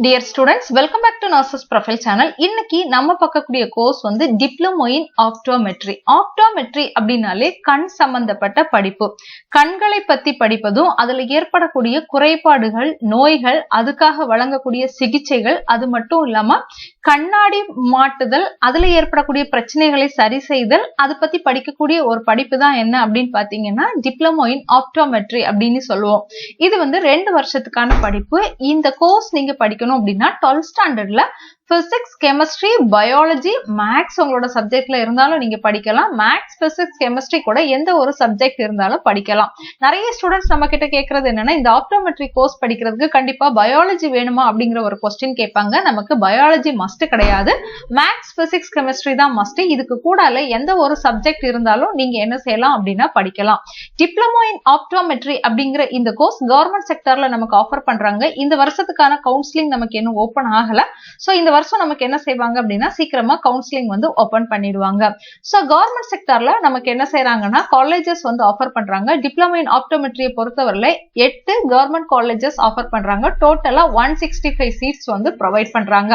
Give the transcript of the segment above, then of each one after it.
Dear students, welcome back to Nurses Profile channel. இன்னைக்கு நம்ம பார்க்கக்கூடிய கோர்ஸ் வந்து டிப்ளமோ இன் ஆப்டோமெட்ரி. ஆப்டோமெட்ரி அப்படின்னாலே கண் சம்பந்தப்பட்ட படிப்பு. கண்களை பத்தி படிப்பதும் அதுல ஏற்படக்கூடிய குறைபாடுகள், நோய்கள், அதுக்காக வழங்கக்கூடிய சிகிச்சைகள், அது மட்டும் இல்லாம கண்ணாடி மாட்டுதல், அதுல ஏற்படக்கூடிய பிரச்சனைகளை சரி செய்தல், அது பத்தி படிக்கக்கூடிய ஒரு படிப்பு தான் என்ன அப்படின்னு பாத்தீங்கன்னா டிப்ளமோ இன் ஆப்டோமெட்ரி அப்படின்னு சொல்லுவோம். இது வந்து 2 வருஷத்துக்கான படிப்பு. இந்த கோர்ஸ் நீங்க படிக்கணும் அப்படின்னா 12th ஸ்டாண்டர்ட்ல பிசிக்ஸ், கெமிஸ்ட்ரி, பயாலஜி, மேக்ஸ் உங்களோட சப்ஜெக்ட்ல இருந்தாலும் நீங்க படிக்கலாம். மேக்ஸ், பிசிக்ஸ், கெமிஸ்ட்ரி கூட எந்த ஒரு சப்ஜெக்ட் இருந்தாலும் படிக்கலாம். நிறைய ஸ்டூடெண்ட்ஸ் நம்ம கிட்ட கேட்கறது என்னன்னா, இந்த ஆப்டோமெட்ரி கோர்ஸ் படிக்கிறதுக்கு கண்டிப்பா பயாலஜி வேணுமா அப்படிங்கிற ஒரு கொஸ்டின் கேட்பாங்க. நமக்கு பயாலஜி மஸ்ட் கிடையாது. மேக்ஸ், பிசிக்ஸ், கெமிஸ்ட்ரி தான் மஸ்ட். இதுக்கு கூடால எந்த ஒரு சப்ஜெக்ட் இருந்தாலும் நீங்க என்ன செய்யலாம் அப்படின்னா படிக்கலாம். டிப்ளமோ இன் ஆப்டோமெட்ரி அப்படிங்கிற இந்த கோர்ஸ் கவர்மெண்ட் செக்டர்ல நமக்கு ஆஃபர் பண்றாங்க. இந்த வருஷத்துக்கான கவுன்சிலிங் நமக்கு இன்னும் ஓபன் ஆகல. சோ இந்த வருஷம் நமக்கு என்ன செய்வாங்க அப்படின்னா சீக்கிரமா கவுன்சிலிங் வந்து ஓபன் பண்ணிடுவாங்க. சோ கவர்மெண்ட் செக்டர்ல நமக்கு என்ன செய்யறாங்கன்னா காலேஜஸ் வந்து ஆஃபர் பண்றாங்க. டிப்ளமோ இன் ஆப்டோமெட்ரியை பொறுத்தவரையில 8 கவர்மெண்ட் காலேஜஸ் ஆஃபர் பண்றாங்க. டோட்டலா 165 சீட்ஸ் வந்து ப்ரொவைட் பண்றாங்க.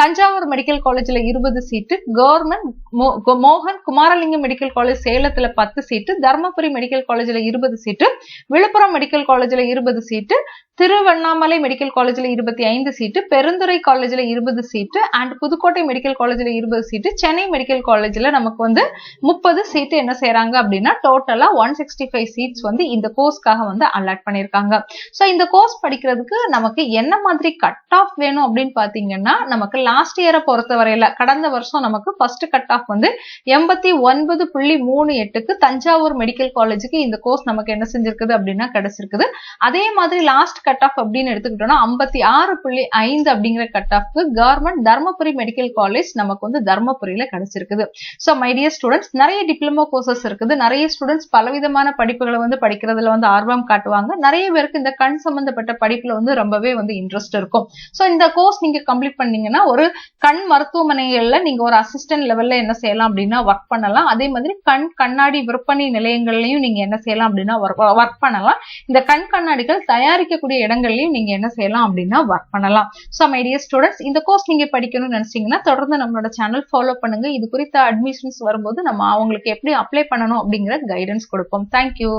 தஞ்சாவூர் மெடிக்கல் காலேஜ்ல 20 சீட்டு, கவர்மெண்ட் மோகன் குமாரலிங்கம் மெடிக்கல் காலேஜ் சேலத்துல 10 சீட்டு, தர்மபுரி மெடிக்கல் காலேஜ்ல 20 சீட்டு, விழுப்புரம் மெடிக்கல் காலேஜ்ல 20 சீட்டு, திருவண்ணாமலை மெடிக்கல் காலேஜ்ல 25 சீட்டு, பெருந்துறை காலேஜ்ல 20 சீட்டு அண்ட் புதுக்கோட்டை மெடிக்கல் காலேஜ்ல 20 சீட்டு, சென்னை மெடிக்கல் காலேஜ்ல நமக்கு வந்து 30 சீட்டு என்ன செய்யறாங்க அப்படின்னா டோட்டலா 165 சீட்ஸ் வந்து இந்த கோர்ஸ்க்காக வந்து அலாட் பண்ணிருக்காங்க. சோ இந்த கோர்ஸ் படிக்கிறதுக்கு நமக்கு என்ன மாதிரி கட் ஆஃப் வேணும் அப்படின்னு பாத்தீங்கன்னா, நமக்கு லாஸ்ட் இயரை பொறுத்தவரையில கடந்த வருஷம் நமக்கு ஃபர்ஸ்ட் கட் ஆஃப் வந்து 89.38க்கு தஞ்சாவூர் மெடிக்கல் காலேஜுக்கு இந்த கோர்ஸ் நமக்கு என்ன செஞ்சிருக்குது அப்படின்னா கிடைச்சிருக்குது. அதே மாதிரி லாஸ்ட் கட் ஆஃப் அப்படின்னு எடுத்துக்கிட்டோம்னா 56.5 அப்படிங்கிற கட் ஆஃப்க்கு கவர்மெண்ட் தர்மபுரி மெடிக்கல் காலேஜ் நமக்கு வந்து தர்மபுரியில கிடைச்சிருக்குது. சோ மை டியர் ஸ்டூடெண்ட்ஸ், நிறைய டிப்ளமோ கோர்சஸ் இருக்குது. நிறைய ஸ்டூடெண்ட்ஸ் பலவிதமான படிப்புகளை வந்து படிக்கிறதுல வந்து ஆர்வம் காட்டுவாங்க. நிறைய பேருக்கு இந்த கண் சம்பந்தப்பட்ட படிப்புல வந்து ரொம்பவே வந்து இன்ட்ரெஸ்ட் இருக்கும். சோ இந்த கோர்ஸ் நீங்க கம்ப்ளீட் பண்ணீங்கன்னா ஒரு கண் மருத்துவமனைகள்ல நீங்க ஒரு அசிஸ்டன்ட் லெவல்ல என்ன செய்யலாம் அப்படின்னா ஒர்க் பண்ணலாம். அதே மாதிரி கண்ணாடி விற்பனை நிலையங்கள்லயும் நீங்க என்ன செய்யலாம் அப்படின்னா ஒர்க் பண்ணலாம். இந்த கண்ணாடிகள் தயாரிக்கக்கூடிய இடங்கள்லயும் நீங்க என்ன செய்யலாம் அப்படின்னா ஒர்க் பண்ணலாம். சோ மை டியர் ஸ்டூடெண்ட்ஸ், இந்த கோர்ஸ் நீங்க படிக்கணும்னு நினைச்சீங்கன்னா தொடர்ந்து நம்மளோட சேனல் ஃபாலோ பண்ணுங்க. இது குறித்த அட்மிஷன்ஸ் வரும்போது நம்ம அவங்களுக்கு எப்படி அப்ளை பண்ணணும் அப்படிங்கிற கைடன்ஸ் கொடுப்போம். தேங்க்யூ.